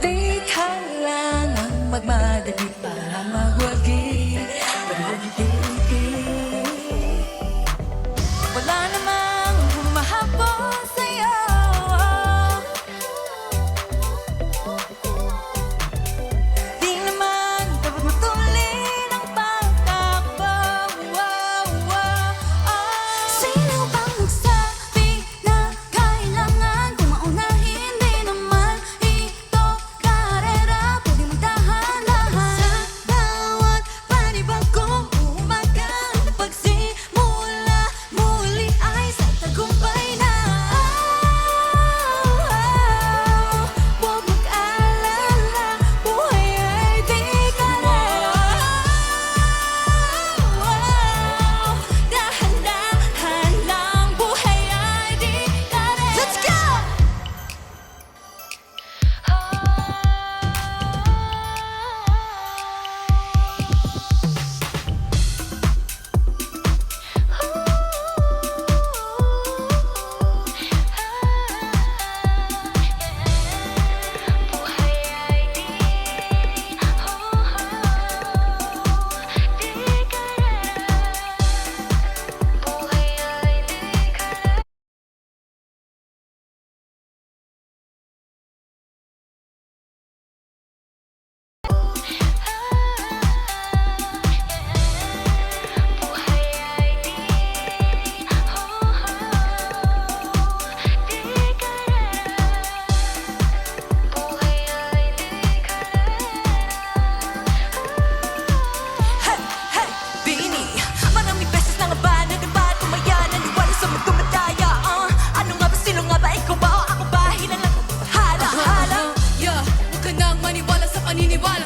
Di ka lang ang magmadali para magwagi. Pero hindi. Wala namang humahabol sa'yo. Di naman dapat matulin ang pagtakbo. Sino bang nagsabi na kailangan kung maunahin? Di naman ito karera, pwede magdahan-dahan. Sa bawat panibagong umaga, pagsimula muli ay sa tagumpay na. Huwag mag-alala, buhay ay di karera. Dahan-dahan lang, buhay ay di karera. Let's go! Hey, hey, Bini, maraming beses na nga ba nagamba tumaya, naniwala sa mga dumadaya. Ano nga ba, sino nga ba, ikaw ba o ako ba? Hinalang bahala, hala. Yeah, huwag ka nang maniwala sa paniniwala.